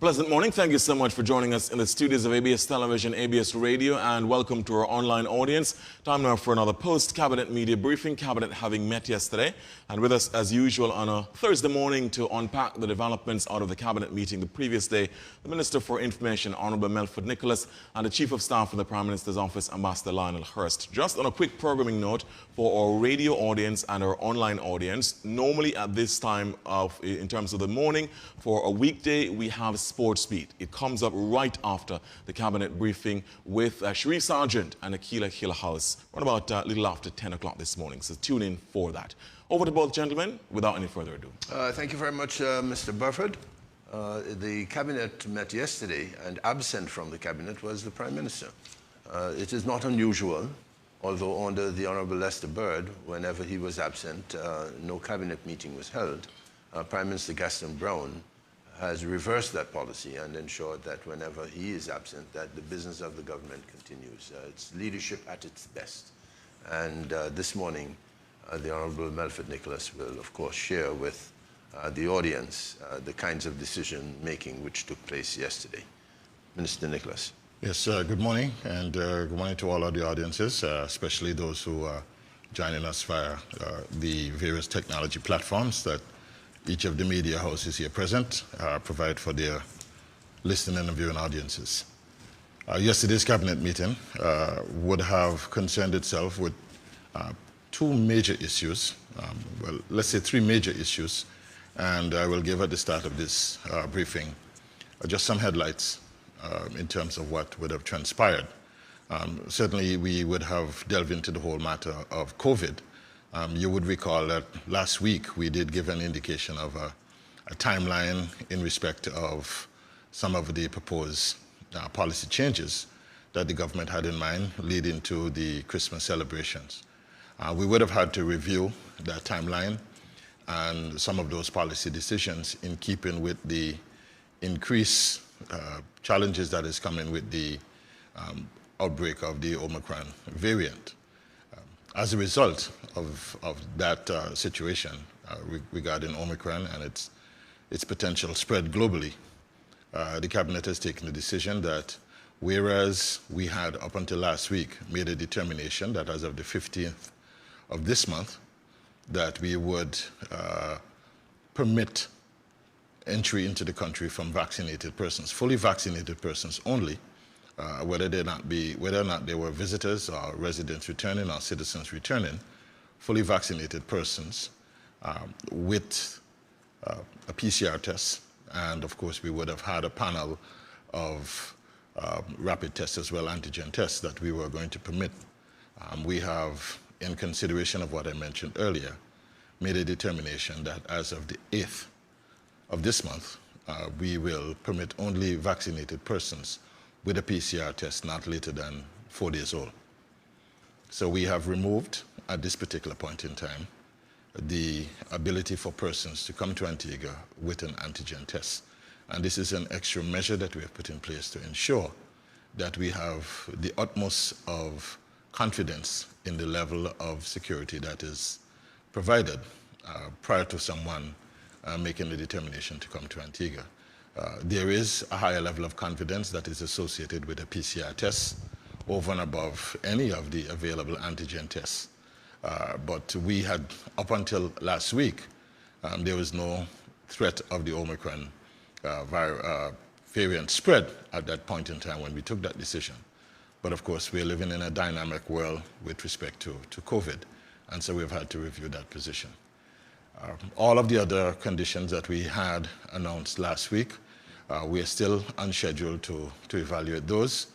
Pleasant morning. Thank you so much for joining us in the studios of ABS Television, ABS Radio, and welcome to our online audience. Time now for another post-Cabinet media briefing. Cabinet having met yesterday, and with us as usual on a Thursday morning to unpack the developments out of the Cabinet meeting the previous day, the Minister for Information, Honourable Melford Nicholas, and the Chief of Staff in the Prime Minister's Office, Ambassador Lionel Hurst. Just on a quick programming note for our radio audience and our online audience, normally at this time in terms of the morning, for a weekday, we have Sports Beat. It comes up right after the Cabinet briefing with Sheree Sargent and Akila Hillhouse, around about a little after 10 o'clock this morning. So tune in for that. Over to both gentlemen, without any further ado. Thank you very much, Mr. Burford. The Cabinet met yesterday, and absent from the Cabinet was the Prime Minister. It is not unusual, although under the Honourable Lester Bird, whenever he was absent, no Cabinet meeting was held. Prime Minister Gaston Brown has reversed that policy and ensured that whenever he is absent, that the business of the government continues. It's leadership at its best. And this morning, the Honourable Melford Nicholas will, of course, share with the audience the kinds of decision-making which took place yesterday. Minister Nicholas. Yes, good morning, and good morning to all of the audiences, especially those who are joining us via the various technology platforms that each of the media houses here present provide for their listening and viewing audiences. Yesterday's Cabinet meeting would have concerned itself with two major issues, well, let's say three major issues, and I will give at the start of this briefing just some headlights in terms of what would have transpired. Certainly we would have delved into the whole matter of COVID. You would recall that last week we did give an indication of a timeline in respect of some of the proposed policy changes that the government had in mind leading to the Christmas celebrations. We would have had to review that timeline and some of those policy decisions in keeping with the increased challenges that is coming with the outbreak of the Omicron variant. As a result of that situation regarding Omicron and its potential spread globally, the Cabinet has taken the decision that whereas we had up until last week made a determination that as of the 15th of this month that we would permit entry into the country from vaccinated persons, fully vaccinated persons only, whether or not they were visitors or residents returning or citizens returning, fully vaccinated persons with a PCR test. And of course, we would have had a panel of rapid tests as well, antigen tests that we were going to permit. We have, in consideration of what I mentioned earlier, made a determination that as of the 8th of this month, we will permit only vaccinated persons with a PCR test not later than 4 days old. So we have removed, at this particular point in time, the ability for persons to come to Antigua with an antigen test. And this is an extra measure that we have put in place to ensure that we have the utmost of confidence in the level of security that is provided prior to someone making the determination to come to Antigua. There is a higher level of confidence that is associated with a PCR test over and above any of the available antigen tests. But we had, up until last week, there was no threat of the Omicron variant spread at that point in time when we took that decision. But of course, we're living in a dynamic world with respect to COVID, and so we've had to review that position. All of the other conditions that we had announced last week, we are still on schedule to evaluate those.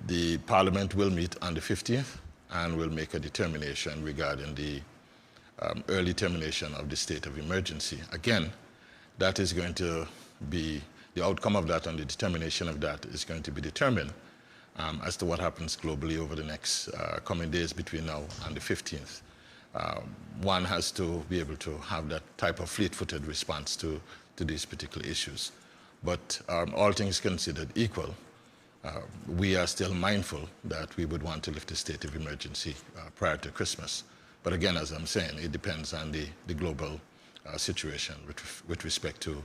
The Parliament will meet on the 15th and will make a determination regarding the early termination of the state of emergency. Again, that is going to be, the outcome of that and the determination of that is going to be determined as to what happens globally over the next coming days between now and the 15th. One has to be able to have that type of fleet-footed response to these particular issues. But all things considered equal, we are still mindful that we would want to lift the state of emergency prior to Christmas. But again, as I'm saying, it depends on the global situation with respect to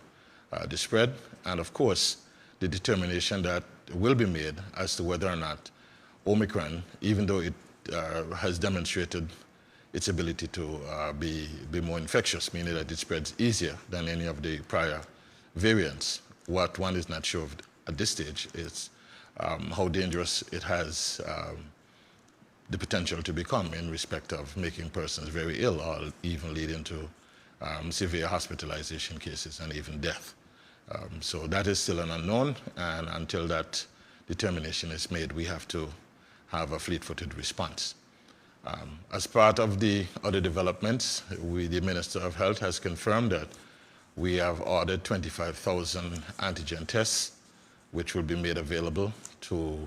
the spread, and of course, the determination that will be made as to whether or not Omicron, even though it has demonstrated its ability to be more infectious, meaning that it spreads easier than any of the prior variants. What one is not sure of at this stage is how dangerous it has the potential to become in respect of making persons very ill or even leading to severe hospitalization cases and even death. So that is still an unknown, and until that determination is made, we have to have a fleet-footed response. As part of the other developments, the Minister of Health has confirmed that we have ordered 25,000 antigen tests, which will be made available to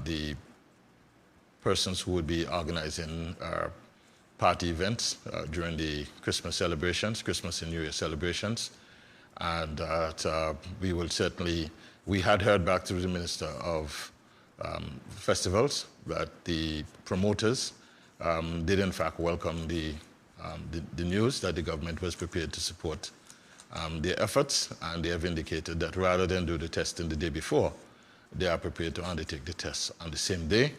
the persons who would be organizing party events during the Christmas celebrations, Christmas and New Year celebrations. And we will certainly, we had heard back through the Minister of Festivals that the promoters did in fact welcome the news that the government was prepared to support their efforts, and they have indicated that rather than do the testing the day before, they are prepared to undertake the tests on the same day.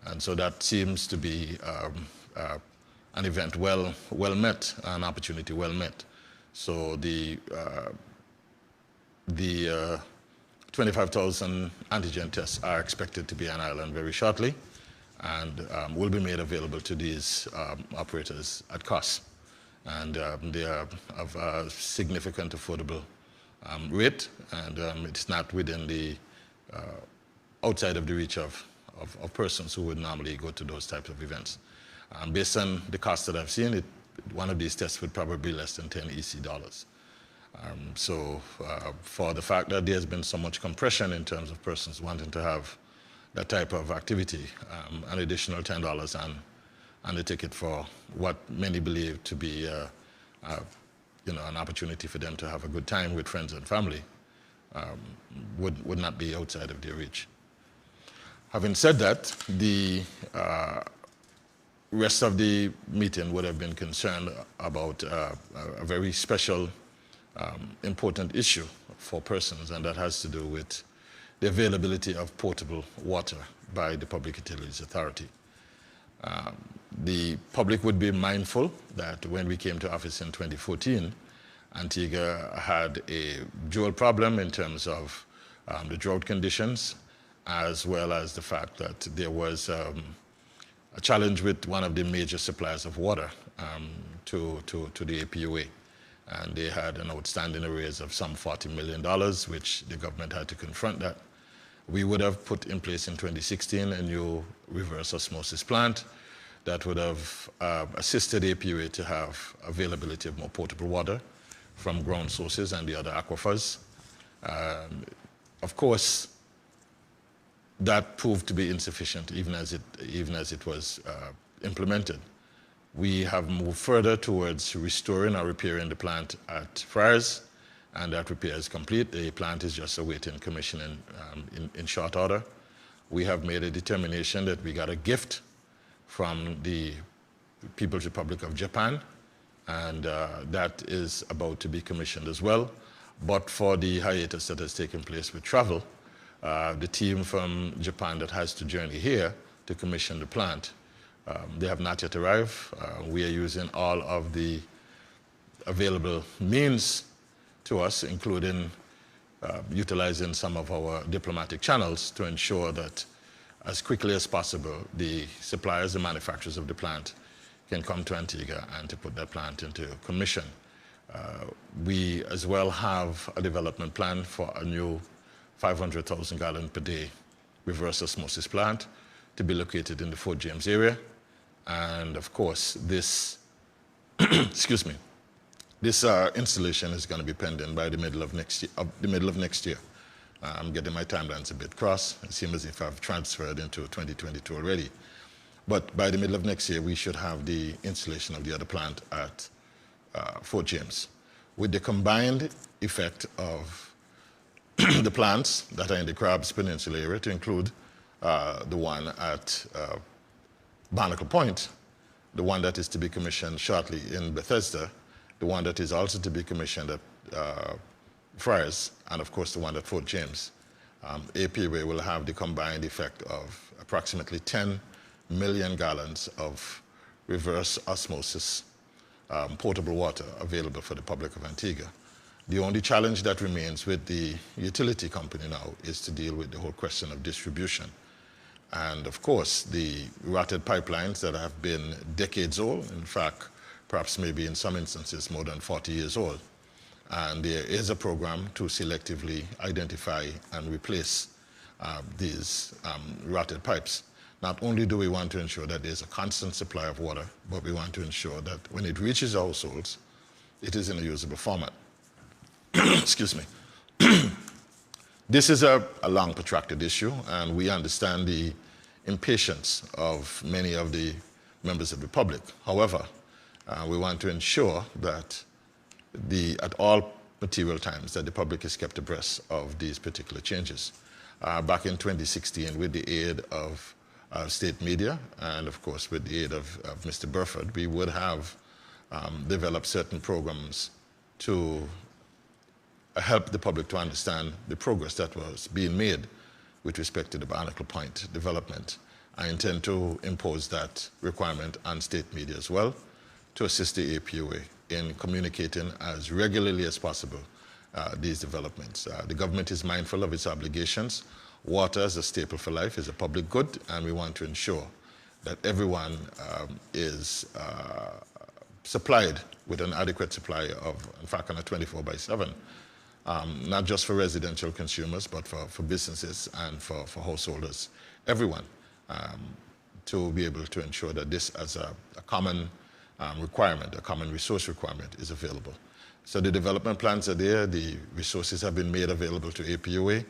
And so that seems to be an event well met, an opportunity well met. So the 25,000 antigen tests are expected to be on island very shortly, and will be made available to these operators at cost. And they are of a significant affordable rate, and it's not within the outside of the reach of persons who would normally go to those types of events. Based on the cost that I've seen, one of these tests would probably be less than 10 EC dollars. So for the fact that there's been so much compression in terms of persons wanting to have that type of activity, an additional $10 on the ticket for what many believe to be an opportunity for them to have a good time with friends and family would not be outside of their reach. Having said that, the rest of the meeting would have been concerned about a very special, important issue for persons, and that has to do with the availability of potable water by the Public Utilities Authority. The public would be mindful that when we came to office in 2014, Antigua had a dual problem in terms of the drought conditions, as well as the fact that there was a challenge with one of the major suppliers of water to the APUA. And they had an outstanding arrears of some $40 million, which the government had to confront that. We would have put in place in 2016 a new reverse osmosis plant that would have assisted APUA to have availability of more potable water from ground sources and the other aquifers. Of course, that proved to be insufficient even as it was implemented. We have moved further towards restoring or repairing the plant at Friars, and that repair is complete. The plant is just awaiting commissioning in short order. We have made a determination that we got a gift from the People's Republic of Japan, and that is about to be commissioned as well. But for the hiatus that has taken place with travel, the team from Japan that has to journey here to commission the plant, they have not yet arrived. We are using all of the available means to us, including utilizing some of our diplomatic channels to ensure that as quickly as possible, the suppliers, the manufacturers of the plant can come to Antigua and to put that plant into commission. We as well have a development plan for a new 500,000 gallon per day reverse osmosis plant to be located in the Fort James area. And of course, this, excuse me, this installation is going to be pending by the middle of next year. I'm getting my timelines a bit crossed. It seems as if I've transferred into 2022 already. But by the middle of next year, we should have the installation of the other plant at Fort James. With the combined effect of the plants that are in the Crabs Peninsula area, to include the one at Barnacle Point, the one that is to be commissioned shortly in Bethesda, the one that is also to be commissioned at Friars, and of course the one at Fort James, APUA will have the combined effect of approximately 10 million gallons of reverse osmosis potable water available for the public of Antigua. The only challenge that remains with the utility company now is to deal with the whole question of distribution. And of course, the rotted pipelines that have been decades old, in fact, perhaps maybe in some instances more than 40 years old. And there is a program to selectively identify and replace these rotted pipes. Not only do we want to ensure that there's a constant supply of water, but we want to ensure that when it reaches our households, it is in a usable format. Excuse me. This is a long protracted issue, and we understand the impatience of many of the members of the public. However, we want to ensure that at all material times that the public is kept abreast of these particular changes. Back in 2016, with the aid of state media and of course with the aid of Mr. Burford, we would have developed certain programs to help the public to understand the progress that was being made with respect to the Barnacle Point development. I intend to impose that requirement on state media as well to assist the APUA in communicating as regularly as possible these developments. The government is mindful of its obligations. Water as a staple for life is a public good, and we want to ensure that everyone is supplied with an adequate supply of, in fact, on a 24/7, not just for residential consumers, but for businesses and for householders, everyone, to be able to ensure that this as a common requirement, a common resource requirement is available. So the development plans are there, the resources have been made available to APUA.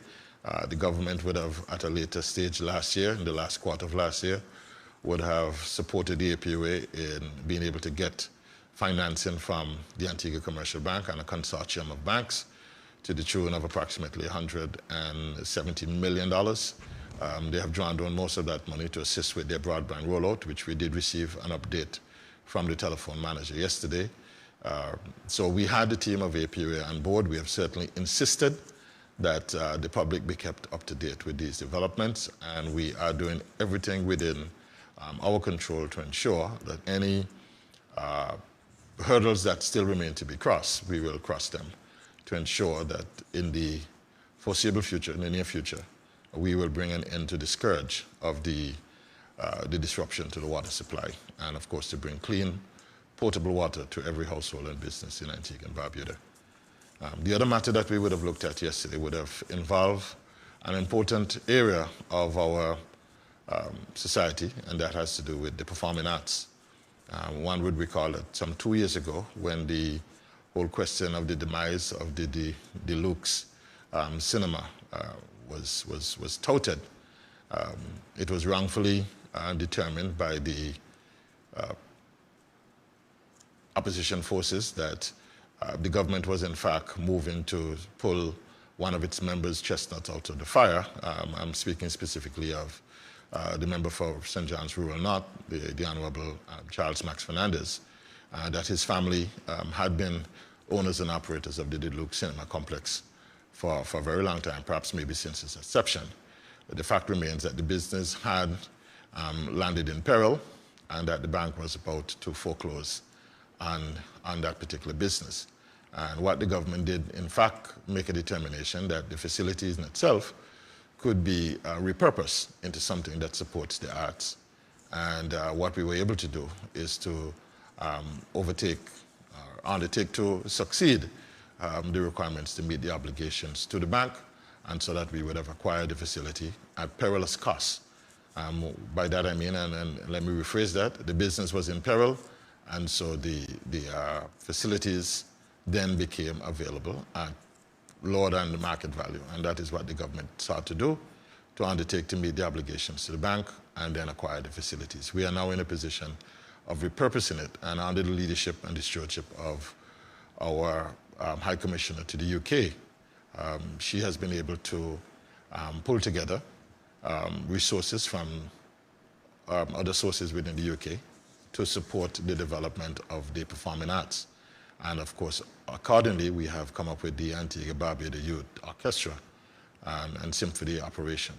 The government would have, at a later stage last year, in the last quarter of last year, would have supported the APUA in being able to get financing from the Antigua Commercial Bank and a consortium of banks to the tune of approximately $170 million. They have drawn down most of that money to assist with their broadband rollout, which we did receive an update from the telephone manager yesterday. So we had the team of APUA on board. We have certainly insisted that the public be kept up to date with these developments, and we are doing everything within our control to ensure that any hurdles that still remain to be crossed, we will cross them to ensure that in the foreseeable future, in the near future, we will bring an end to the scourge of the disruption to the water supply, and of course to bring clean, potable water to every household and business in Antigua and Barbuda. The other matter that we would have looked at yesterday would have involved an important area of our society, and that has to do with the performing arts. One would recall that some 2 years ago, when the whole question of the demise of the Luke's cinema was touted, it was wrongfully determined by the opposition forces that the government was in fact moving to pull one of its members' chestnuts out of the fire. I'm speaking specifically of the member for St. John's Rural North, the Honorable Charles Max Fernandez, that his family had been owners and operators of the Luke Cinema Complex for a very long time, perhaps maybe since its inception. The fact remains that the business had landed in peril and that the bank was about to foreclose on that particular business. And what the government did, in fact, make a determination that the facilities in itself could be repurposed into something that supports the arts. And what we were able to do is to undertake to succeed the requirements to meet the obligations to the bank, and so that we would have acquired the facility at perilous cost. By that I mean, and let me rephrase that, the business was in peril, and so the facilities then became available at lower than the market value, and that is what the government sought to do, to undertake to meet the obligations to the bank and then acquire the facilities. We are now in a position of repurposing it, and under the leadership and the stewardship of our High Commissioner to the UK, she has been able to pull together resources from other sources within the UK to support the development of the performing arts. And of course, accordingly, we have come up with the Antigua Barbuda Youth Orchestra and Symphony operation.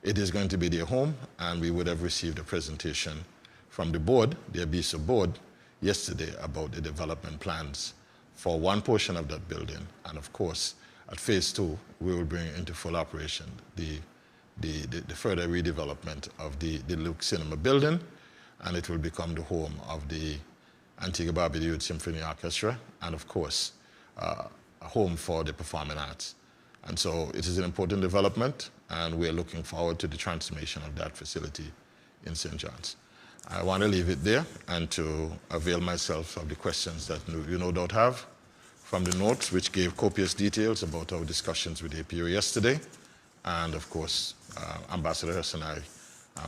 It is going to be their home, and we would have received a presentation from the board, the ABISA board, yesterday about the development plans for one portion of that building. And of course, at phase 2, we will bring into full operation the further redevelopment of the Luke Cinema building, and it will become the home of the Antigua Barbuda Youth Symphony Orchestra, and of course, a home for the performing arts. And so it is an important development, and we're looking forward to the transformation of that facility in St. John's. I want to leave it there and to avail myself of the questions that you no doubt have from the notes, which gave copious details about our discussions with APO yesterday. And of course, Ambassador Hurst and I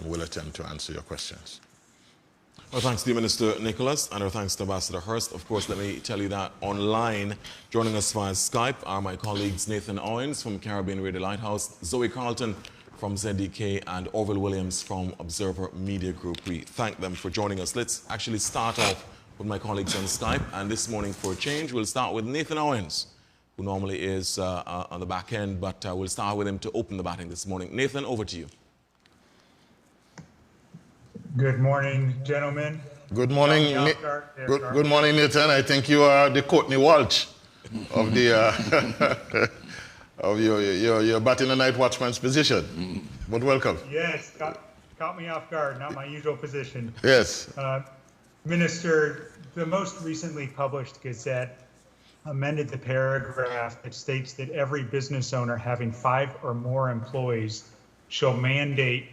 will attempt to answer your questions. Well, thanks to you, Minister Nicholas, and our thanks to Ambassador Hurst. Of course, let me tell you that online, joining us via Skype, are my colleagues Nathan Owens from Caribbean Radio Lighthouse, Zoe Carlton from ZDK, and Orville Williams from Observer Media Group. We thank them for joining us. Let's actually start off with my colleagues on Skype, and this morning, for a change, we'll start with Nathan Owens, who normally is on the back end, but we'll start with him to open the batting this morning. Nathan, over to you. Good morning, gentlemen. Good morning, good morning, Nathan. I think you are the Courtney Walsh of the of your batting the night watchman's position. But welcome. Yes, caught me off guard. Not my usual position. Yes. Minister, the most recently published Gazette amended the paragraph that states that every business owner having 5 or more employees shall mandate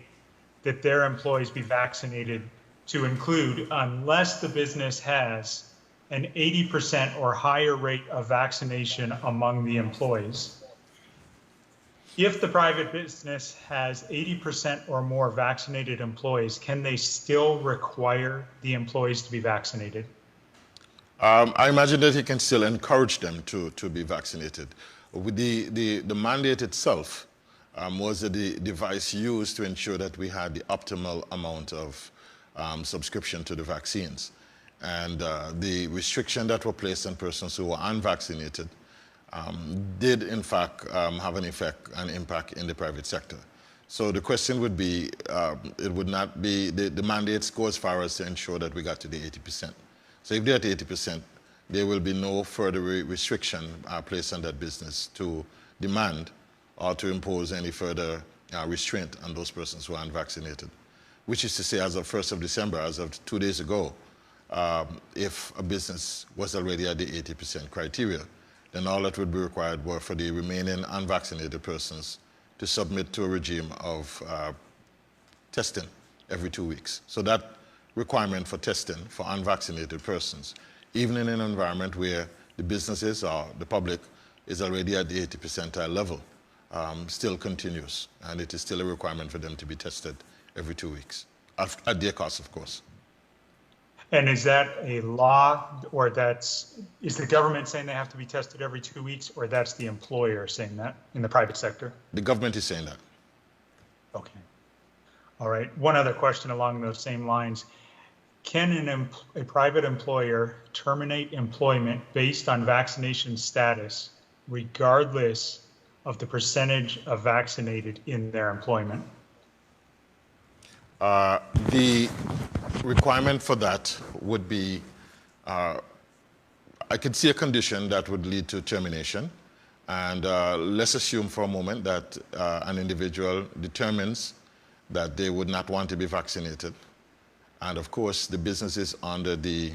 that their employees be vaccinated to include, unless the business has an 80% or higher rate of vaccination among the employees. If the private business has 80% or more vaccinated employees, can they still require the employees to be vaccinated? I imagine that he can still encourage them to be vaccinated. With the mandate itself was the device used to ensure that we had the optimal amount of subscription to the vaccines. And the restriction that were placed on persons who were unvaccinated did in fact have an impact in the private sector. So the question would be, it would not be, the mandates go as far as to ensure that we got to the 80%. So if they're at 80%, there will be no further restriction placed on that business to demand or to impose any further restraint on those persons who are unvaccinated. Which is to say, as of 1st of December, as of 2 days ago, if a business was already at the 80% criteria, then all that would be required were for the remaining unvaccinated persons to submit to a regime of testing every 2 weeks. So that requirement for testing for unvaccinated persons, even in an environment where the businesses or the public is already at the 80 percentile level, still continues, and it is still a requirement for them to be tested every 2 weeks, at their cost, of course. And is that a law, or is the government saying they have to be tested every 2 weeks, or that's the employer saying that in the private sector? The government is saying that. Okay. All right. One other question along those same lines. Can a private employer terminate employment based on vaccination status, regardless of the percentage of vaccinated in their employment? The requirement for that would be, I could see a condition that would lead to termination. And let's assume for a moment that an individual determines that they would not want to be vaccinated. And of course, the business is under the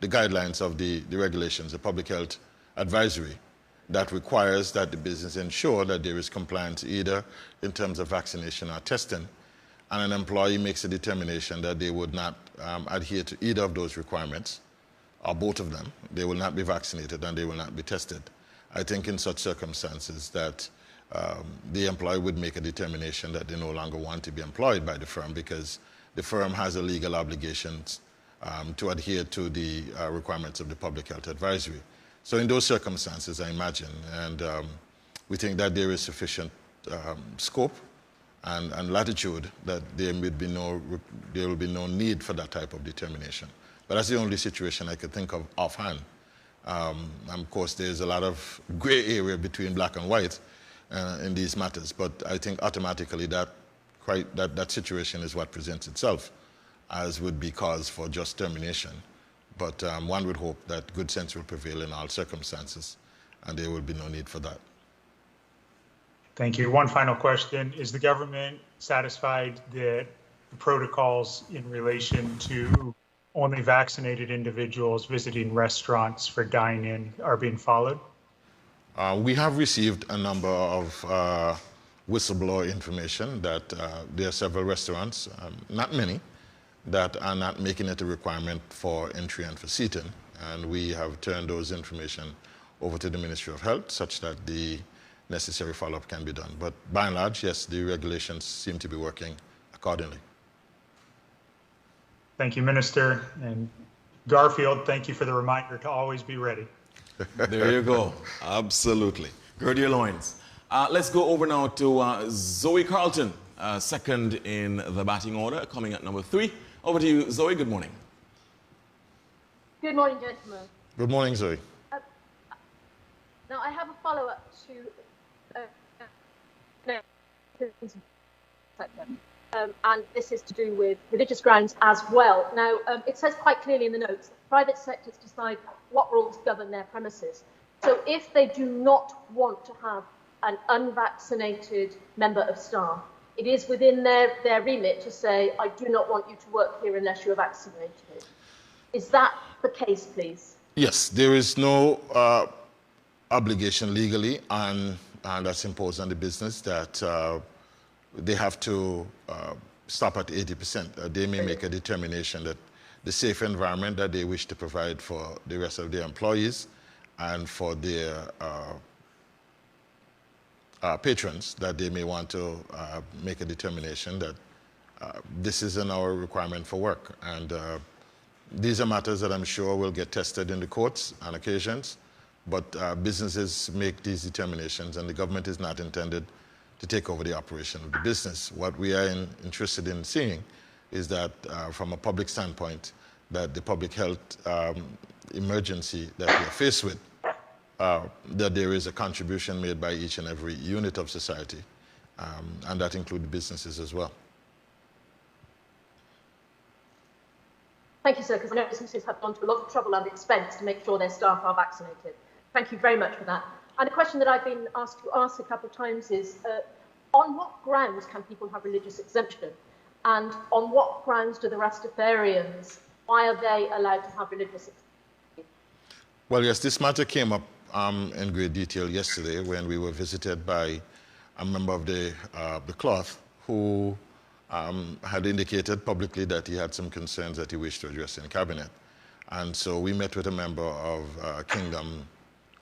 guidelines of the regulations, the public health advisory, that requires that the business ensure that there is compliance either in terms of vaccination or testing, and an employee makes a determination that they would not adhere to either of those requirements, or both of them. They will not be vaccinated and they will not be tested. I think in such circumstances that the employee would make a determination that they no longer want to be employed by the firm, because the firm has a legal obligation to adhere to the requirements of the public health advisory. So in those circumstances, I imagine, and we think that there is sufficient scope and latitude, that there will be no need for that type of determination. But that's the only situation I could think of offhand. Of course, there's a lot of gray area between black and white in these matters, but I think automatically that situation is what presents itself, as would be cause for just termination. But one would hope that good sense will prevail in all circumstances, and there will be no need for that. Thank you. One final question. Is the government satisfied that the protocols in relation to only vaccinated individuals visiting restaurants for dine-in are being followed? We have received a number of whistleblower information that there are several restaurants, not many, that are not making it a requirement for entry and for seating. And we have turned those information over to the Ministry of Health such that the necessary follow-up can be done. But by and large, yes, the regulations seem to be working accordingly. Thank you, Minister. And Garfield, thank you for the reminder to always be ready. There you go. Absolutely. Gird your loins. Let's go over now to Zoe Carlton, second in the batting order, coming at number 3. Over to you, Zoe. Good morning. Good morning, gentlemen. Good morning, Zoe. Now, I have a follow-up to and this is to do with religious grounds as well. Now, it says quite clearly in the notes that private sectors decide what rules govern their premises. So if they do not want to have an unvaccinated member of staff, it is within their remit to say, I do not want you to work here unless you're vaccinated. Is that the case, please? Yes, there is no obligation legally, and that's imposed on the business that they have to stop at 80%. They may make a determination that the safe environment that they wish to provide for the rest of their employees and for their patrons, that they may want to make a determination that this isn't our requirement for work. And these are matters that I'm sure will get tested in the courts on occasions, but businesses make these determinations, and the government is not intended to take over the operation of the business. What we are interested in seeing is that from a public standpoint, that the public health emergency that we are faced with, that there is a contribution made by each and every unit of society, and that includes businesses as well. Thank you, sir, because I know businesses have gone to a lot of trouble and expense to make sure their staff are vaccinated. Thank you very much for that. And a question that I've been asked to ask a couple of times is, on what grounds can people have religious exemption? And on what grounds do the Rastafarians, why are they allowed to have religious exemption? Well, yes, this matter came up in great detail yesterday when we were visited by a member of the cloth who had indicated publicly that he had some concerns that he wished to address in cabinet. And so we met with a member of Kingdom,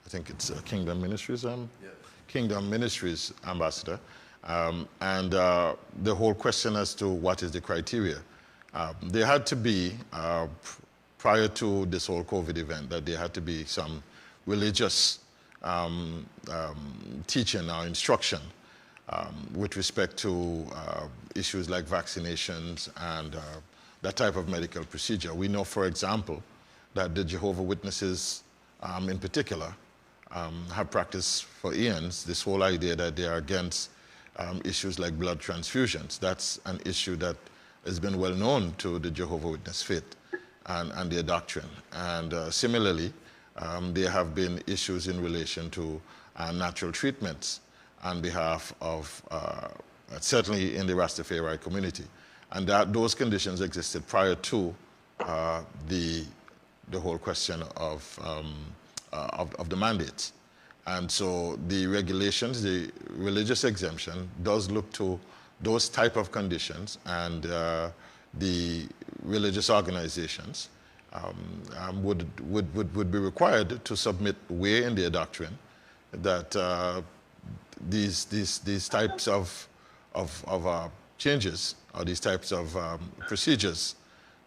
I think it's Kingdom Ministries, yes. Kingdom Ministries ambassador, and the whole question as to what is the criteria. There had to be, prior to this whole COVID event, that there had to be some religious teaching or instruction with respect to issues like vaccinations and that type of medical procedure. We know, for example, that the Jehovah's Witnesses in particular have practiced for eons this whole idea that they are against issues like blood transfusions. That's an issue that has been well known to the Jehovah's Witness faith and their doctrine. And similarly, there have been issues in relation to natural treatments on behalf of, certainly in the Rastafari community. And that those conditions existed prior to the whole question of the mandates. And so the regulations, the religious exemption, does look to those type of conditions, and the religious organizations would be required to submit where in their doctrine that these types of changes or these types of procedures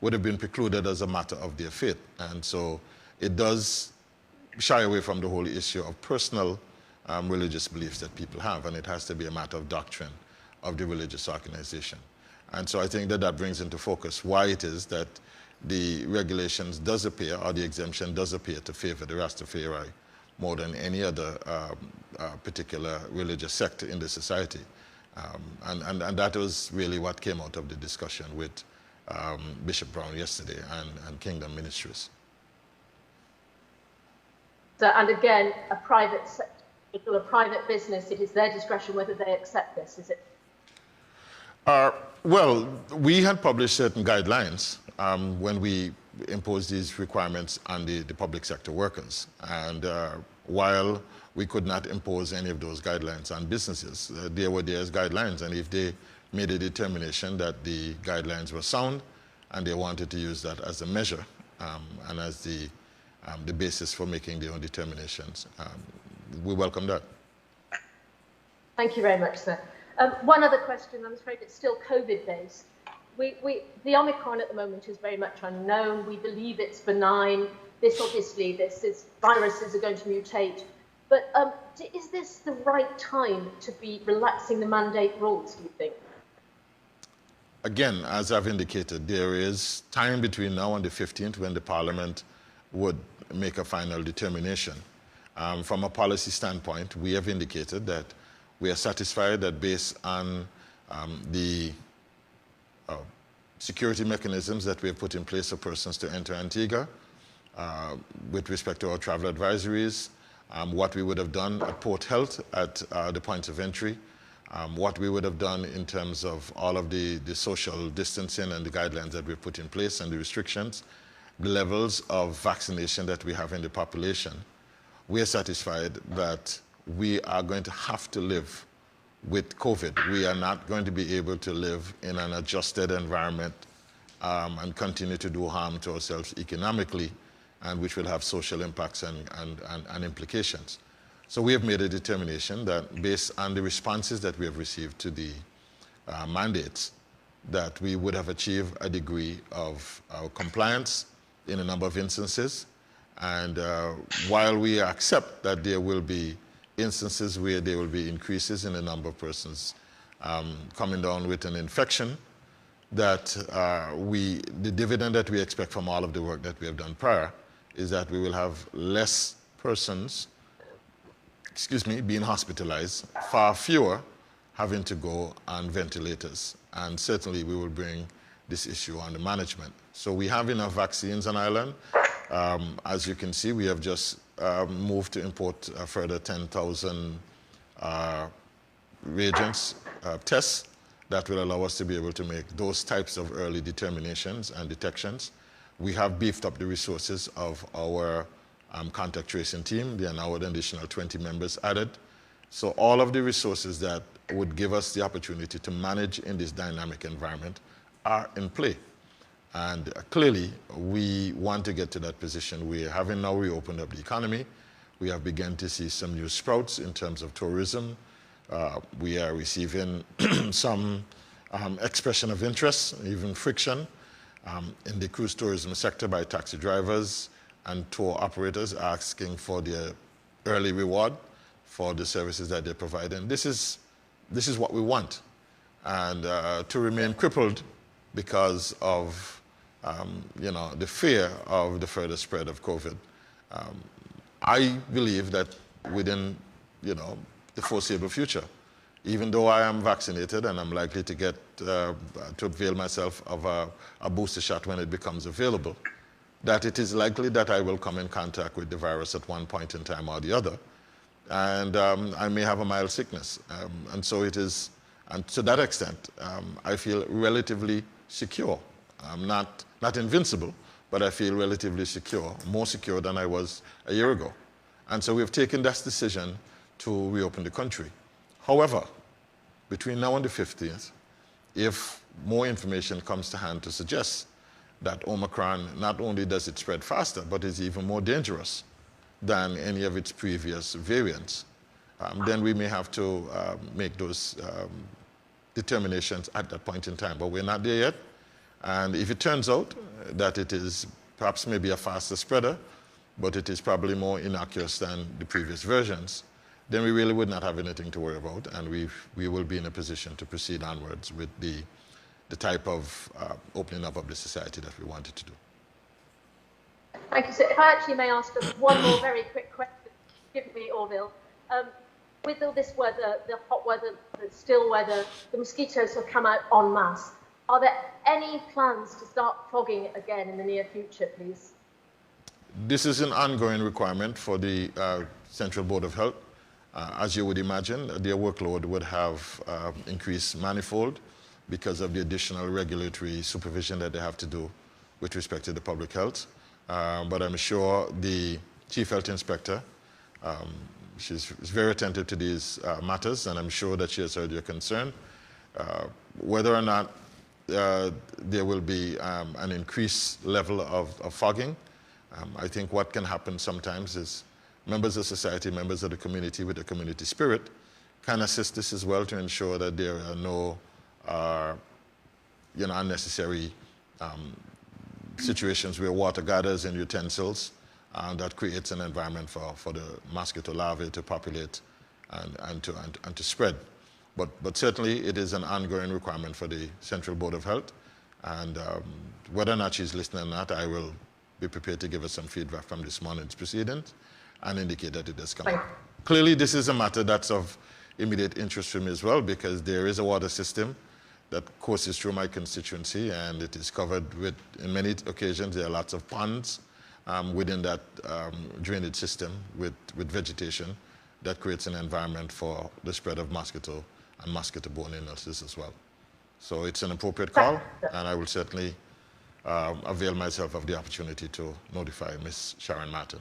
would have been precluded as a matter of their faith. And so it does shy away from the whole issue of personal religious beliefs that people have, and it has to be a matter of doctrine of the religious organization. And so I think that that brings into focus why it is that the regulations does appear, or the exemption does appear to favor the Rastafari more than any other particular religious sector in the society. And that was really what came out of the discussion with Bishop Brown yesterday and Kingdom Ministries. So, and again, a private sector, a private business, it is their discretion whether they accept this, is it? Well, we had published certain guidelines when we imposed these requirements on the public sector workers. And while we could not impose any of those guidelines on businesses, there were their guidelines. And if they made a determination that the guidelines were sound and they wanted to use that as a measure and as the basis for making their own determinations, we welcome that. Thank you very much, sir. One other question, I'm afraid it's still COVID-based. The Omicron at the moment is very much unknown. We believe it's benign. Viruses are going to mutate. But is this the right time to be relaxing the mandate rules, do you think? Again, as I've indicated, there is time between now and the 15th when the Parliament would make a final determination. From a policy standpoint, we have indicated that we are satisfied that based on the security mechanisms that we have put in place for persons to enter Antigua, with respect to our travel advisories, what we would have done at Port Health at the points of entry, what we would have done in terms of all of the social distancing and the guidelines that we've put in place and the restrictions, the levels of vaccination that we have in the population, we are satisfied that we are going to have to live with COVID. We are not going to be able to live in an adjusted environment and continue to do harm to ourselves economically, and which will have social impacts and implications. So we have made a determination that based on the responses that we have received to the mandates, that we would have achieved a degree of compliance in a number of instances. And while we accept that there will be instances where there will be increases in the number of persons coming down with an infection, that the dividend that we expect from all of the work that we have done prior is that we will have less persons, being hospitalized, far fewer having to go on ventilators. And certainly we will bring this issue under management. So we have enough vaccines on island. As you can see, we have just moved to import a further 10,000 reagents, tests, that will allow us to be able to make those types of early determinations and detections. We have beefed up the resources of our contact tracing team. There are now an additional 20 members added. So all of the resources that would give us the opportunity to manage in this dynamic environment are in play. And clearly, we want to get to that position. We having now reopened up the economy. We have begun to see some new sprouts in terms of tourism. We are receiving some expression of interest, even friction, in the cruise tourism sector by taxi drivers and tour operators asking for their early reward for the services that they're providing. This is what we want. And to remain crippled because of the fear of the further spread of COVID. I believe that within, the foreseeable future, even though I am vaccinated and I'm likely to get to avail myself of a booster shot when it becomes available, that it is likely that I will come in contact with the virus at one point in time or the other, and I may have a mild sickness. And so it is, and to that extent, I feel relatively secure. I'm not invincible, but I feel relatively secure, more secure than I was a year ago. And so we've taken that decision to reopen the country. However, between now and the 15th, if more information comes to hand to suggest that Omicron, not only does it spread faster, but is even more dangerous than any of its previous variants, then we may have to make those determinations at that point in time. But we're not there yet. And if it turns out that it is perhaps maybe a faster spreader, but it is probably more innocuous than the previous versions, then we really would not have anything to worry about, and we will be in a position to proceed onwards with the type of opening up of the society that we wanted to do. Thank you, sir. If I actually may ask just one more very quick question, give me, Orville. With all this weather, the hot weather, the still weather, the mosquitoes have come out en masse. Are there any plans to start fogging again in the near future, please? This is an ongoing requirement for the Central Board of Health. As you would imagine, their workload would have increased manifold because of the additional regulatory supervision that they have to do with respect to the public health. But I'm sure the Chief Health Inspector, she's very attentive to these matters, and I'm sure that she has heard your concern. Whether or not there will be an increased level of fogging, I think what can happen sometimes is members of society, members of the community with a community spirit can assist this as well to ensure that there are no unnecessary situations where water gathers in utensils, and that creates an environment for the mosquito larvae to populate and to spread. But certainly it is an ongoing requirement for the Central Board of Health, and whether or not she's listening or not, I will be prepared to give her some feedback from this morning's proceedings and indicate that it has come up. Clearly this is a matter that's of immediate interest to me as well, because there is a water system that courses through my constituency, and it is covered with, in many occasions, there are lots of ponds within that drainage system with vegetation that creates an environment for the spread of mosquito and mosquito-borne illnesses as well. So it's an appropriate call, and I will certainly avail myself of the opportunity to notify Ms. Sharon Martin.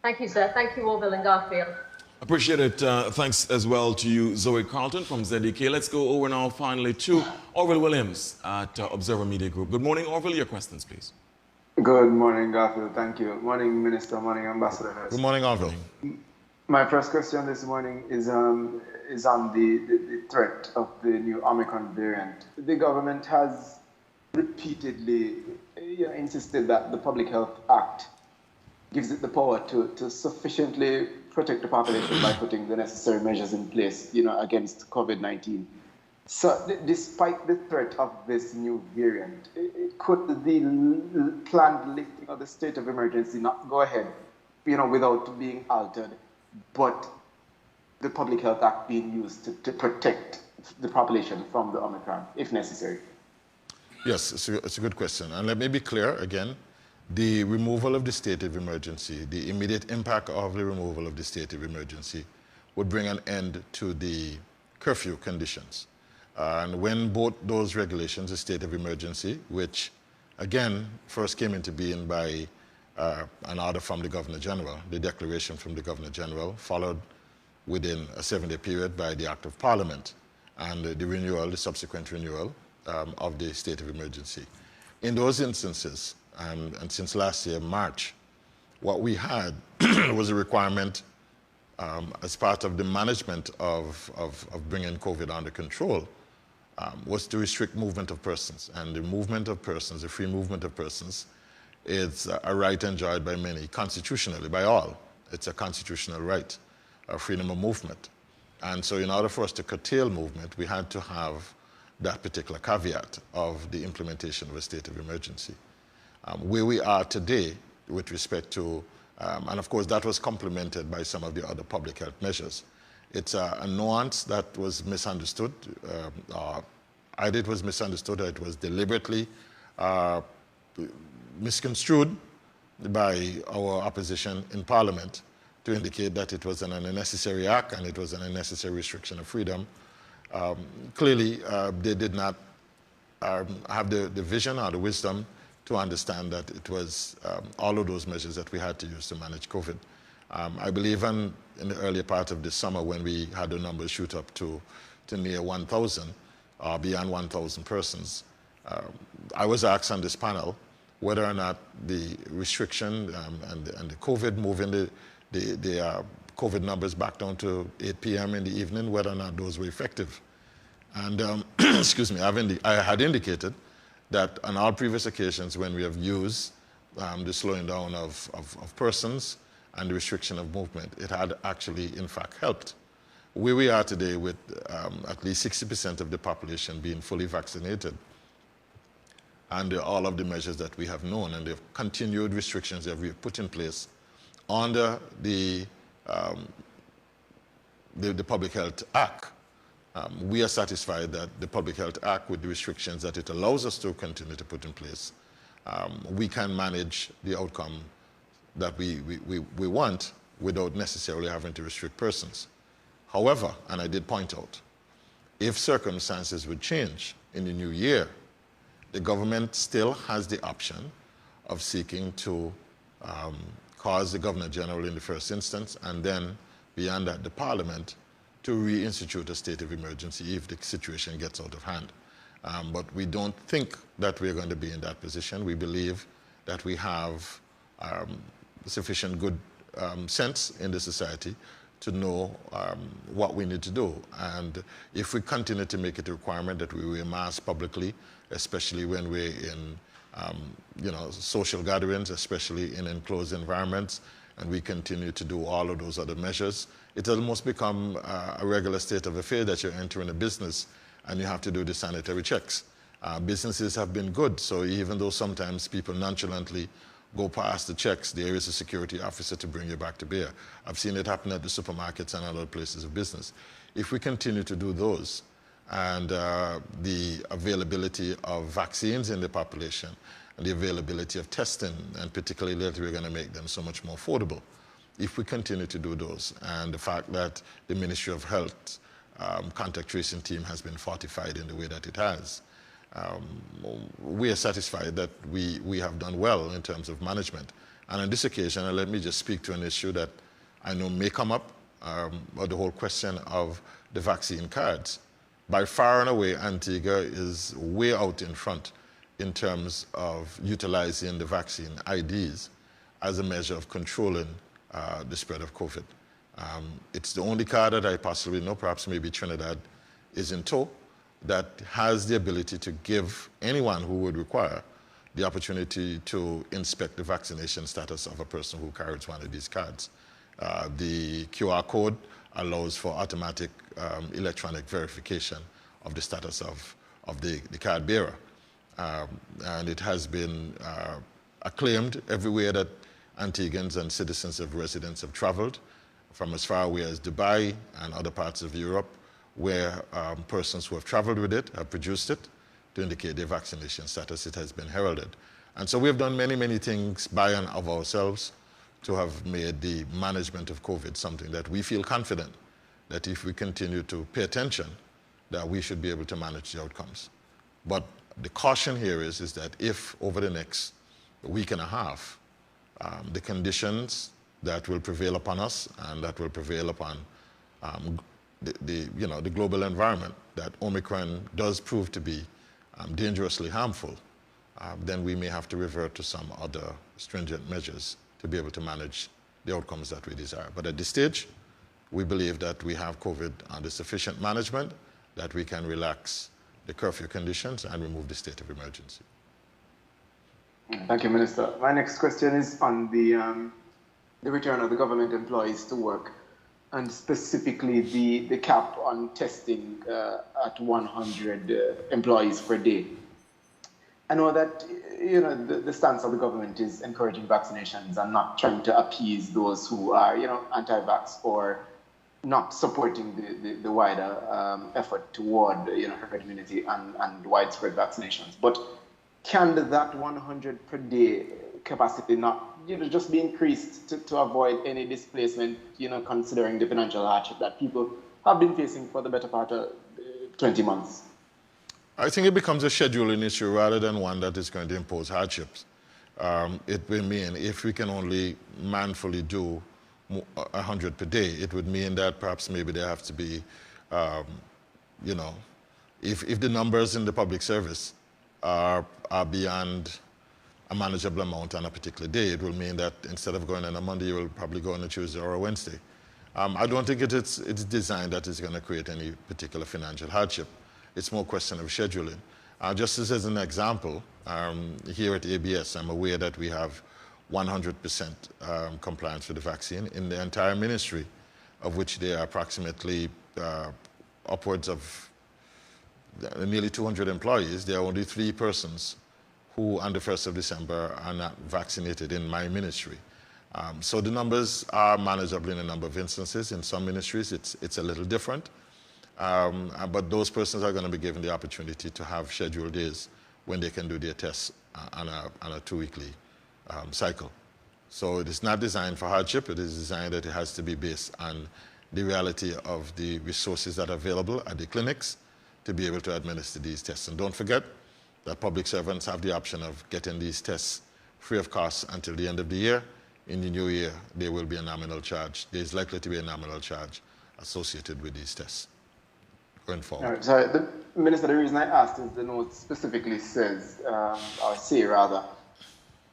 Thank you, sir. Thank you, Orville and Garfield. Appreciate it. Thanks as well to you, Zoe Carlton from ZDK. Let's go over now finally to Orville Williams at Observer Media Group. Good morning, Orville. Your questions, please. Good morning, Garfield. Thank you. Morning, Minister. Morning, Ambassador. Good morning, Orville. My first question this morning is on the threat of the new Omicron variant. The government has repeatedly insisted that the Public Health Act gives it the power to sufficiently protect the population by putting the necessary measures in place, against COVID-19. So, despite the threat of this new variant, could the planned lifting of the state of emergency not go ahead, without being altered, but the Public Health Act being used to protect the population from the Omicron, if necessary? Yes, it's a good question. And let me be clear again. The removal of the state of emergency, the immediate impact of the removal of the state of emergency would bring an end to the curfew conditions. And when both those regulations, the state of emergency, which again first came into being by an order from the Governor General, the declaration from the Governor General, followed within a 7-day period by the Act of Parliament and the subsequent renewal of the state of emergency. In those instances, and since last year, March, what we had was a requirement as part of the management of bringing COVID under control was to restrict movement of persons. And the movement of persons, the free movement of persons, is a right enjoyed by many, constitutionally, by all. It's a constitutional right, freedom of movement. And so in order for us to curtail movement, we had to have that particular caveat of the implementation of a state of emergency. Where we are today with respect to, and of course that was complemented by some of the other public health measures. It's a nuance that was misunderstood, either it was misunderstood or it was deliberately misconstrued by our opposition in Parliament to indicate that it was an unnecessary act and it was an unnecessary restriction of freedom. Clearly, they did not have the vision or the wisdom to understand that it was all of those measures that we had to use to manage COVID. I believe in the earlier part of this summer when we had the numbers shoot up to near 1,000, beyond 1,000 persons, I was asked on this panel whether or not the restriction and the COVID moving the COVID numbers back down to 8 p.m. in the evening, whether or not those were effective. And excuse me, I had indicated that on all previous occasions when we have used the slowing down of persons and the restriction of movement, it had actually, in fact, helped. Where we are today with at least 60% of the population being fully vaccinated, and all of the measures that we have known and the continued restrictions that we have put in place under the Public Health Act, we are satisfied that the Public Health Act, with the restrictions that it allows us to continue to put in place, we can manage the outcome that we want without necessarily having to restrict persons. However, and I did point out, if circumstances would change in the new year, the government still has the option of seeking to cause the Governor General in the first instance, and then beyond that, the Parliament, to reinstitute a state of emergency if the situation gets out of hand. But we don't think that we're going to be in that position. We believe that we have sufficient good sense in the society to know what we need to do. And if we continue to make it a requirement that we wear masks publicly, especially when we're in social gatherings, especially in enclosed environments, and we continue to do all of those other measures, it almost become a regular state of affairs that you're entering a business and you have to do the sanitary checks. Businesses have been good, so even though sometimes people nonchalantly go past the checks, there is a security officer to bring you back to bear. I've seen it happen at the supermarkets and other places of business. If we continue to do those, and the availability of vaccines in the population, and the availability of testing, and particularly that we're going to make them so much more affordable, if we continue to do those, and the fact that the Ministry of Health contact tracing team has been fortified in the way that it has, we are satisfied that we have done well in terms of management. And on this occasion, let me just speak to an issue that I know may come up, or the whole question of the vaccine cards. By far and away, Antigua is way out in front in terms of utilizing the vaccine IDs as a measure of controlling the spread of COVID. It's the only card that I possibly know, perhaps maybe Trinidad is in tow, that has the ability to give anyone who would require the opportunity to inspect the vaccination status of a person who carries one of these cards. The QR code allows for automatic electronic verification of the status of the card bearer. And it has been acclaimed everywhere that Antiguans and citizens of residents have traveled, from as far away as Dubai and other parts of Europe, where persons who have traveled with it have produced it to indicate their vaccination status. It has been heralded. And so we have done many, many things by and of ourselves to have made the management of COVID something that we feel confident that if we continue to pay attention, that we should be able to manage the outcomes. But the caution here is that if over the next week and a half, the conditions that will prevail upon us and that will prevail upon the global environment, that Omicron does prove to be dangerously harmful, then we may have to revert to some other stringent measures to be able to manage the outcomes that we desire. But at this stage, we believe that we have COVID under sufficient management, that we can relax the curfew conditions and remove the state of emergency. Thank you, Minister. My next question is on the return of the government employees to work, and specifically the cap on testing at 100 employees per day. I know that the stance of the government is encouraging vaccinations and not trying to appease those who are anti-vax or not supporting the wider effort toward herd immunity and widespread vaccinations. But can that 100 per day capacity not just be increased to avoid any displacement, considering the financial hardship that people have been facing for the better part of 20 months? I think it becomes a scheduling issue rather than one that is going to impose hardships. It will mean if we can only manfully do 100 per day, it would mean that perhaps maybe there have to be, if the numbers in the public service are beyond a manageable amount on a particular day, it will mean that instead of going on a Monday, you will probably go on a Tuesday or a Wednesday. I don't think it's designed that it's going to create any particular financial hardship. It's more a question of scheduling. Just as an example, here at ABS, I'm aware that we have 100% compliance with the vaccine. In the entire ministry, of which there are approximately upwards of nearly 200 employees, there are only 3 persons who on the 1st of December are not vaccinated in my ministry. So the numbers are manageable in a number of instances. In some ministries, it's a little different. But those persons are going to be given the opportunity to have scheduled days when they can do their tests on a 2-weekly cycle. So it is not designed for hardship. It is designed that it has to be based on the reality of the resources that are available at the clinics to be able to administer these tests. And don't forget that public servants have the option of getting these tests free of cost until the end of the year. In the new year, there will be a nominal charge. There is likely to be a nominal charge associated with these tests going forward. Right, so, Minister, the reason I asked is the note specifically says, or say rather,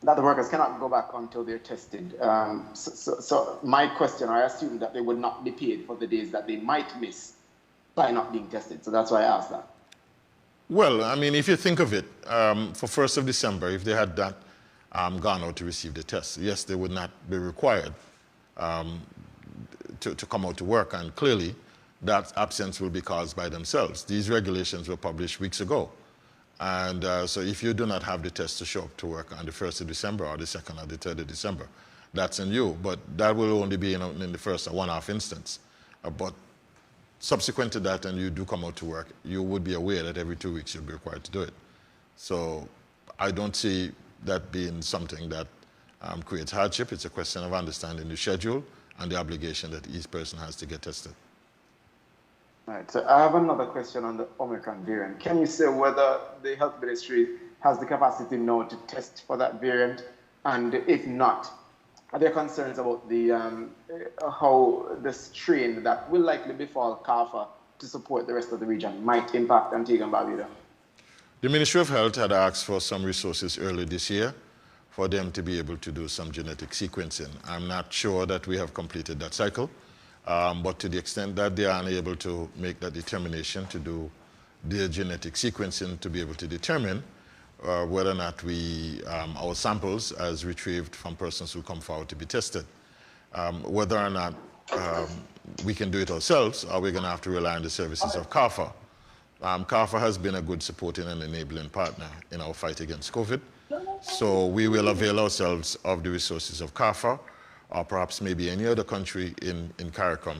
that the workers cannot go back until they're tested. So my question, I assume that they would not be paid for the days that they might miss by not being tested. So that's why I asked that. Well, I mean, if you think of it, for 1st of December, if they had that gone out to receive the test, yes, they would not be required to come out to work. And clearly, that absence will be caused by themselves. These regulations were published weeks ago. And so if you do not have the test to show up to work on the 1st of December or the 2nd or the 3rd of December, that's on you. But that will only be in the first one-off instance. But subsequent to that, and you do come out to work, you would be aware that every 2 weeks you'll be required to do it. So I don't see that being something that creates hardship. It's a question of understanding the schedule and the obligation that each person has to get tested. Right, so I have another question on the Omicron variant. Can you say whether the health ministry has the capacity now to test for that variant? And if not, are there concerns about the how the strain that will likely befall CARFA to support the rest of the region might impact Antigua and Barbuda? The Ministry of Health had asked for some resources early this year for them to be able to do some genetic sequencing. I'm not sure that we have completed that cycle. But to the extent that they are unable to make that determination to do their genetic sequencing to be able to determine whether or not our samples as retrieved from persons who come forward to be tested, whether or not we can do it ourselves or we're going to have to rely on the services of CARFA. CARFA has been a good supporting and enabling partner in our fight against COVID. So we will avail ourselves of the resources of CARFA, or perhaps maybe any other country in CARICOM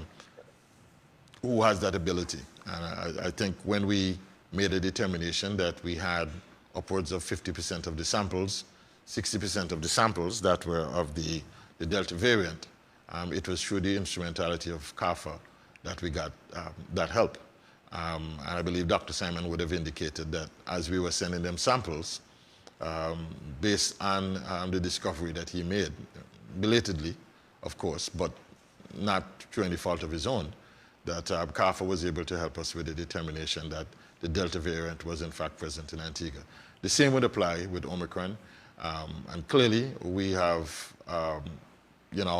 who has that ability. And I think when we made a determination that we had upwards of 50% of the samples, 60% of the samples that were of the Delta variant, it was through the instrumentality of CARFA that we got that help. And I believe Dr. Simon would have indicated that as we were sending them samples, based on the discovery that he made, belatedly, of course, but not through any fault of his own, that CARFA was able to help us with the determination that the Delta variant was in fact present in Antigua. The same would apply with Omicron, and clearly we have our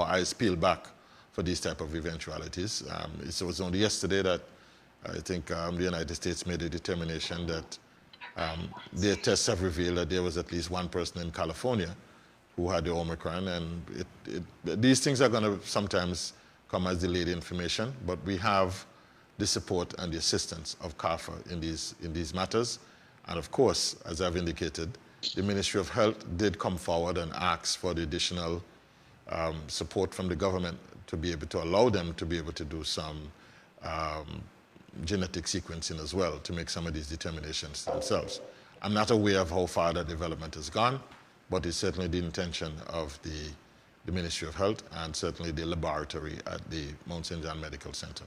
eyes peeled back for these type of eventualities. It was only yesterday that I think the United States made a determination that their tests have revealed that there was at least one person in California who had the Omicron, and these things are going to sometimes come as delayed information, but we have the support and the assistance of CARFA in these matters. And of course, as I've indicated, the Ministry of Health did come forward and ask for the additional support from the government to be able to allow them to be able to do some genetic sequencing as well to make some of these determinations themselves. I'm not aware of how far that development has gone, but it's certainly the intention of the Ministry of Health and certainly the laboratory at the Mount St. John Medical Center.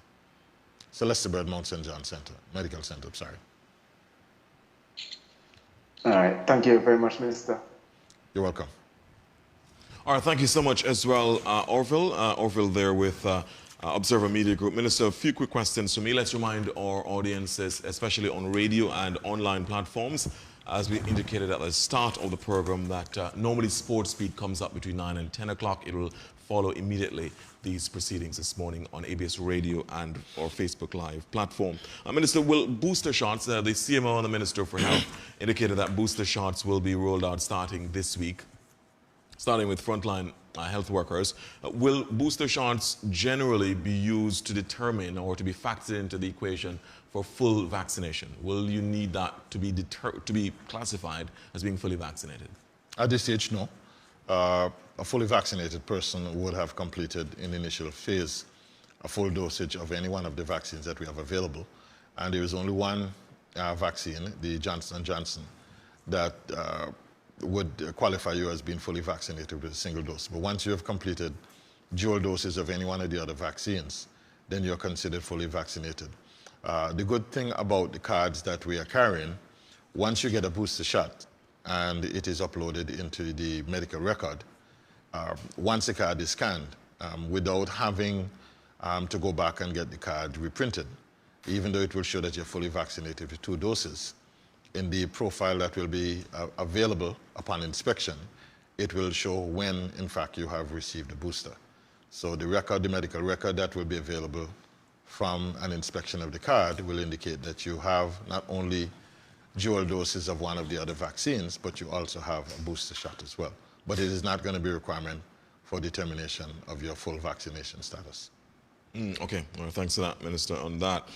Celeste Bird Mount St. John Medical Center, sorry. All right, thank you very much, Minister. You're welcome. All right, thank you so much as well, Orville. Orville there with Observer Media Group. Minister, a few quick questions for me. Let's remind our audiences, especially on radio and online platforms, as we indicated at the start of the program, that normally Sports Beat comes up between 9 and 10 o'clock. It will follow immediately these proceedings this morning on ABS Radio and our Facebook Live platform. Minister, will booster shots, the CMO and the Minister for Health indicated that booster shots will be rolled out starting this week. starting with frontline health workers. Will booster shots generally be used to determine or to be factored into the equation for full vaccination? Will you need that to be classified as being fully vaccinated? At this stage, no. A fully vaccinated person would have completed in the initial phase a full dosage of any one of the vaccines that we have available. And there is only one vaccine, the Johnson & Johnson, that would qualify you as being fully vaccinated with a single dose. But once you have completed dual doses of any one of the other vaccines, then you're considered fully vaccinated. The good thing about the cards that we are carrying, once you get a booster shot and it is uploaded into the medical record, once the card is scanned, without having to go back and get the card reprinted, even though it will show that you're fully vaccinated with 2 doses, in the profile that will be available upon inspection, it will show when, in fact, you have received a booster. So the record, the medical record that will be available from an inspection of the card will indicate that you have not only dual doses of one of the other vaccines, but you also have a booster shot as well. But it is not going to be a requirement for determination of your full vaccination status. Okay, well, thanks for that, Minister, on that.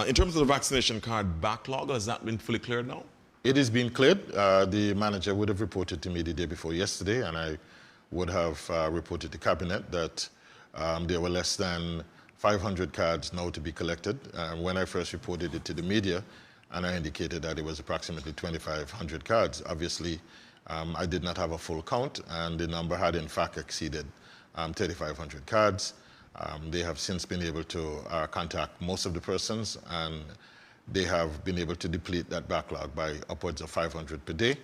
In terms of the vaccination card backlog, has that been fully cleared now? It has been cleared. The manager would have reported to me the day before yesterday, and I would have reported to Cabinet that there were less than 500 cards now to be collected. When I first reported it to the media, and I indicated that it was approximately 2,500 cards, obviously I did not have a full count, and the number had in fact exceeded 3,500 cards. They have since been able to contact most of the persons, and they have been able to deplete that backlog by upwards of 500 per day.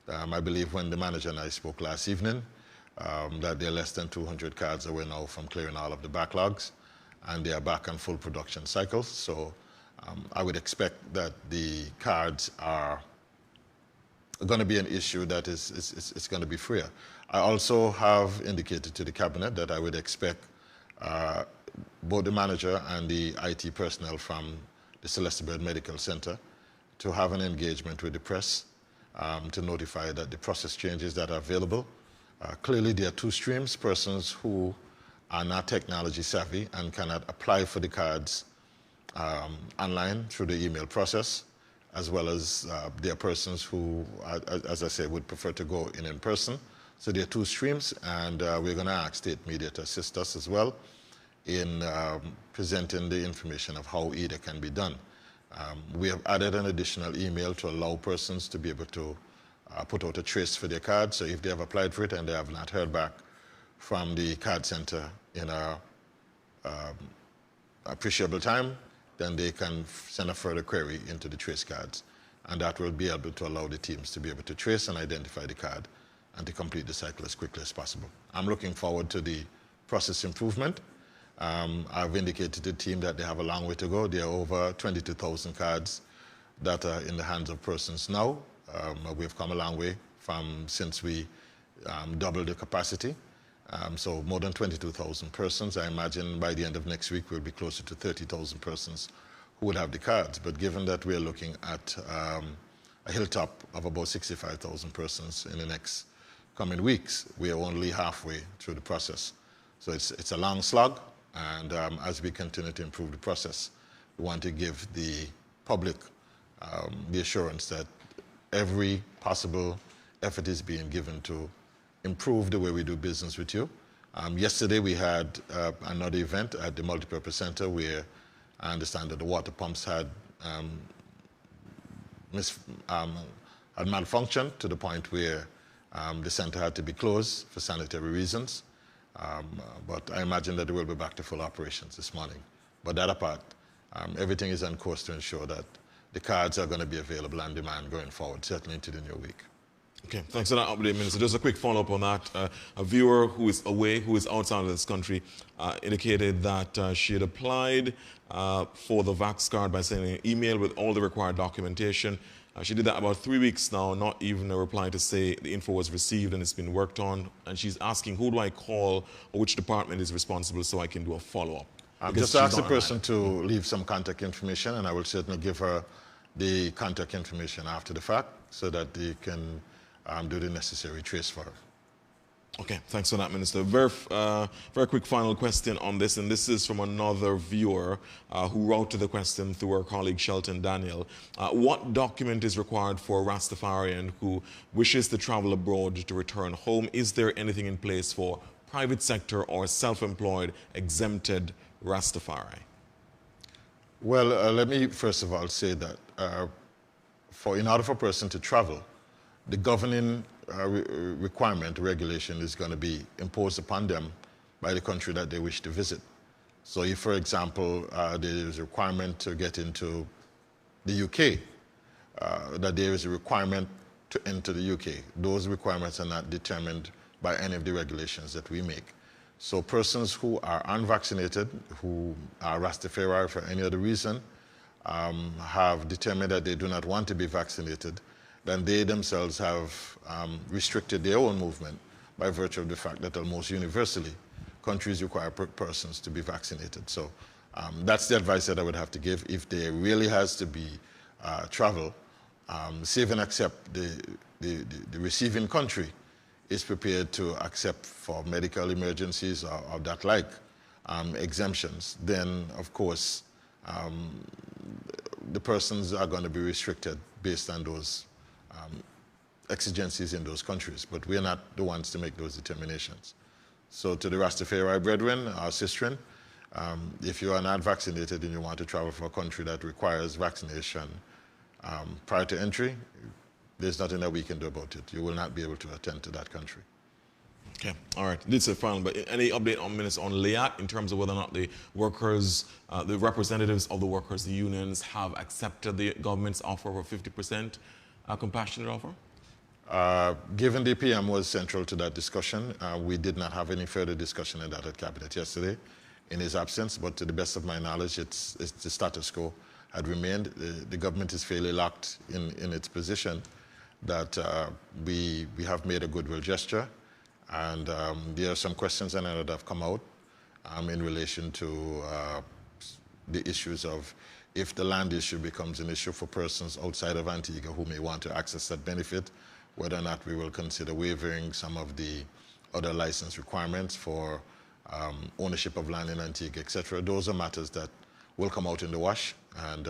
I believe when the manager and I spoke last evening, that there are less than 200 cards away now from clearing all of the backlogs, and they are back on full production cycles. So I would expect that the cards are going to be an issue that is going to be freer. I also have indicated to the Cabinet that I would expect both the manager and the IT personnel from the Celeste Bird Medical Center to have an engagement with the press to notify that the process changes that are available. Clearly, there are 2 streams: persons who are not technology savvy and cannot apply for the cards online through the email process, as well as there are persons who, as I say, would prefer to go in person. So there are 2 streams, and we're going to ask state media to assist us as well in presenting the information of how either can be done. We have added an additional email to allow persons to be able to put out a trace for their card. So if they have applied for it and they have not heard back from the card center in a appreciable time, then they can send a further query into the trace cards. And that will be able to allow the teams to be able to trace and identify the card and to complete the cycle as quickly as possible. I'm looking forward to the process improvement. I've indicated to the team that they have a long way to go. There are over 22,000 cards that are in the hands of persons now. We've come a long way since we doubled the capacity. So more than 22,000 persons. I imagine by the end of next week we'll be closer to 30,000 persons who would have the cards. But given that we're looking at a hilltop of about 65,000 persons in the next coming weeks, we are only halfway through the process. So it's a long slog, and as we continue to improve the process, we want to give the public the assurance that every possible effort is being given to improve the way we do business with you. Yesterday we had another event at the Multipurpose Center where I understand that the water pumps had malfunctioned to the point where the center had to be closed for sanitary reasons. But I imagine that they will be back to full operations this morning. But that apart, everything is on course to ensure that the cards are going to be available on demand going forward, certainly into the new week. Okay, thanks for that update, Minister. Just a quick follow-up on that. A viewer who is away, who is outside of this country, indicated that she had applied for the Vax card by sending an email with all the required documentation. She did that about 3 weeks now, not even a reply to say the info was received and it's been worked on. And she's asking, who do I call or which department is responsible so I can do a follow-up? Just ask the person to leave some contact information, and I will certainly give her the contact information after the fact so that they can do the necessary trace for her. Okay, thanks for that, Minister. Very quick final question on this, and this is from another viewer who wrote to the question through our colleague Shelton Daniel. What document is required for a Rastafarian who wishes to travel abroad to return home? Is there anything in place for private sector or self-employed exempted Rastafari? Well, let me first of all say that in order for a person to travel, the governing requirement, regulation is going to be imposed upon them by the country that they wish to visit. So if, for example, there is a requirement to get into the UK, that there is a requirement to enter the UK, those requirements are not determined by any of the regulations that we make. So persons who are unvaccinated, who are Rastafari for any other reason, have determined that they do not want to be vaccinated, then they themselves have restricted their own movement by virtue of the fact that almost universally countries require persons to be vaccinated. So that's the advice that I would have to give. If there really has to be travel, save and accept the receiving country is prepared to accept for medical emergencies or that like exemptions, then of course the persons are going to be restricted based on those exigencies in those countries, but we're not the ones to make those determinations. So to the Rastafari brethren, our sistren, if you are not vaccinated and you want to travel for a country that requires vaccination prior to entry, there's nothing that we can do about it. You will not be able to attend to that country. Okay, all right. This is final, but any update on minutes on LEAT in terms of whether or not the workers, the representatives of the workers, the unions, have accepted the government's offer of a 50% compassionate offer? Given the PM was central to that discussion, we did not have any further discussion of that at Cabinet yesterday in his absence, but to the best of my knowledge, it's the status quo had remained. The government is fairly locked in its position that we have made a goodwill gesture, and there are some questions that have come out in relation to the issues of if the land issue becomes an issue for persons outside of Antigua who may want to access that benefit, whether or not we will consider waiving some of the other license requirements for ownership of land in Antigua, etc. Those are matters that will come out in the wash, and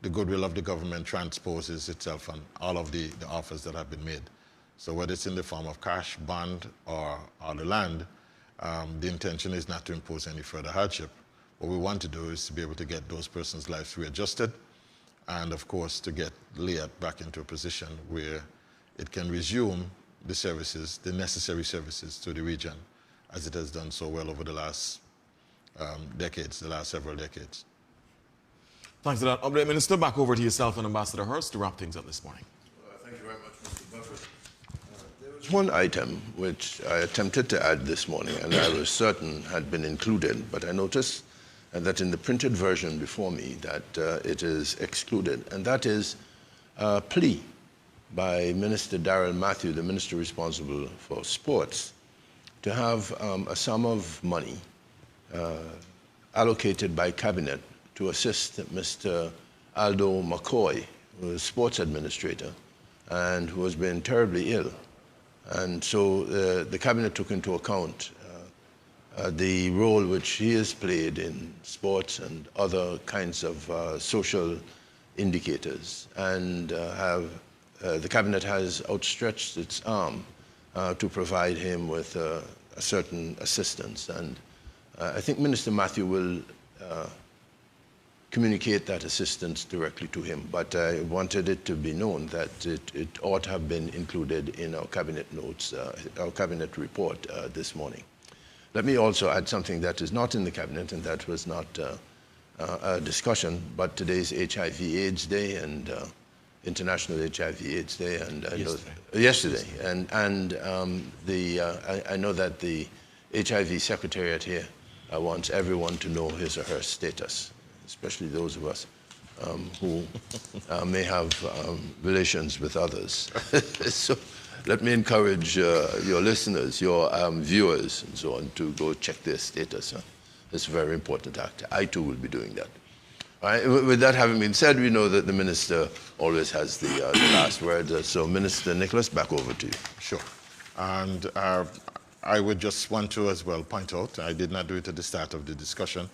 the goodwill of the government transposes itself on all of the offers that have been made. So whether it's in the form of cash, bond, or the land, the intention is not to impose any further hardship. What we want to do is to be able to get those persons' lives readjusted, and of course to get LEAT back into a position where it can resume the services, the necessary services to the region, as it has done so well over the last decades, the last several decades. Thanks for that update, Minister. Back over to yourself and Ambassador Hurst to wrap things up this morning. Thank you very much, Mr. Buffett. There was one item which I attempted to add this morning, and I was certain had been included, but I noticed that in the printed version before me that it is excluded, and that is a plea by Minister Darrell Matthew, the minister responsible for sports, to have a sum of money allocated by Cabinet to assist Mr. Aldo McCoy, who is sports administrator and who has been terribly ill. And so the Cabinet took into account the role which he has played in sports and other kinds of social indicators, and the Cabinet has outstretched its arm to provide him with a certain assistance. And I think Minister Matthew will communicate that assistance directly to him, but I wanted it to be known that it ought to have been included in our Cabinet notes, our Cabinet report this morning. Let me also add something that is not in the Cabinet, and that was not a discussion, but today's HIV/AIDS Day and International HIV/AIDS Day, and yesterday, and I know that the HIV Secretariat here wants everyone to know his or her status, especially those of us who may have relations with others. So let me encourage your listeners, your viewers, and so on, to go check their status. It's a very important act. I too will be doing that. All right. With that having been said, we know that the minister always has the last word. So, Minister Nicholas, back over to you. Sure. And I would just want to as well point out, I did not do it at the start of the discussion,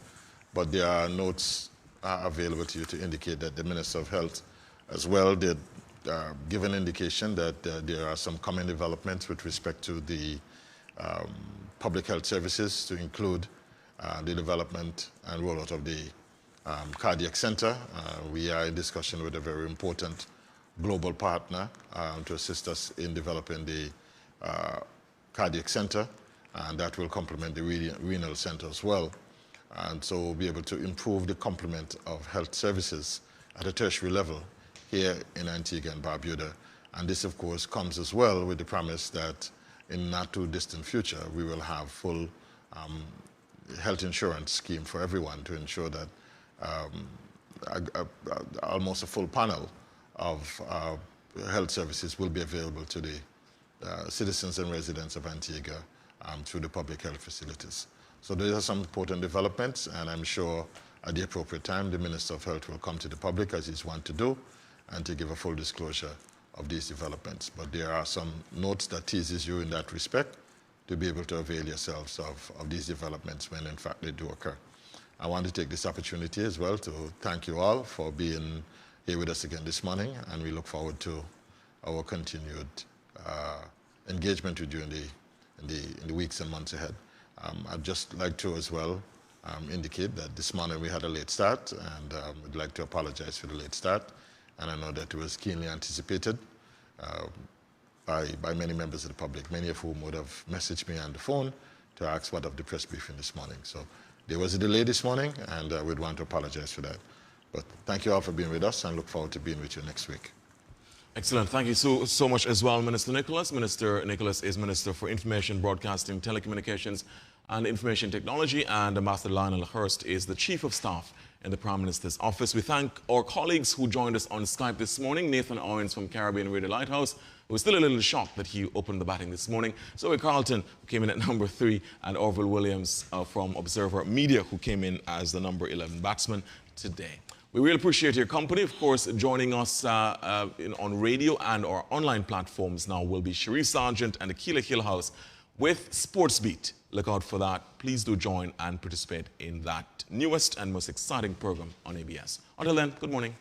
but there are notes available to you to indicate that the Minister of Health as well did give an indication that there are some common developments with respect to the public health services, to include the development and rollout of the cardiac center. We are in discussion with a very important global partner to assist us in developing the cardiac center, and that will complement the renal center as well. And so we'll be able to improve the complement of health services at a tertiary level here in Antigua and Barbuda. And this, of course, comes as well with the promise that in not too distant future, we will have full health insurance scheme for everyone to ensure that almost a full panel of health services will be available to the citizens and residents of Antigua through the public health facilities. So these are some important developments, and I'm sure at the appropriate time, the Minister of Health will come to the public, as he's wont to do, and to give a full disclosure of these developments. But there are some notes that teases you in that respect to be able to avail yourselves of these developments when, in fact, they do occur. I want to take this opportunity as well to thank you all for being here with us again this morning, and we look forward to our continued engagement with you in the weeks and months ahead. I'd just like to as well indicate that this morning we had a late start, and I'd like to apologize for the late start. And I know that it was keenly anticipated by many members of the public, many of whom would have messaged me on the phone to ask what of the press briefing this morning. So there was a delay this morning, and we'd want to apologize for that. But thank you all for being with us, and look forward to being with you next week. Excellent. Thank you so much as well, Minister Nicholas. Minister Nicholas is Minister for Information, Broadcasting, Telecommunications and Information Technology, and Ambassador Lionel Hurst is the Chief of Staff in the Prime Minister's office. We thank our colleagues who joined us on Skype this morning. Nathan Owens from Caribbean Radio Lighthouse, who was still a little shocked that he opened the batting this morning. Zoe Carlton, who came in at number 3, and Orville Williams from Observer Media, who came in as the number 11 batsman today. We really appreciate your company. Of course, joining us on radio and our online platforms now will be Cherie Sargent and Akila Hillhouse with Sports Beat. Look out for that. Please do join and participate in that newest and most exciting program on ABS. Until then, good morning.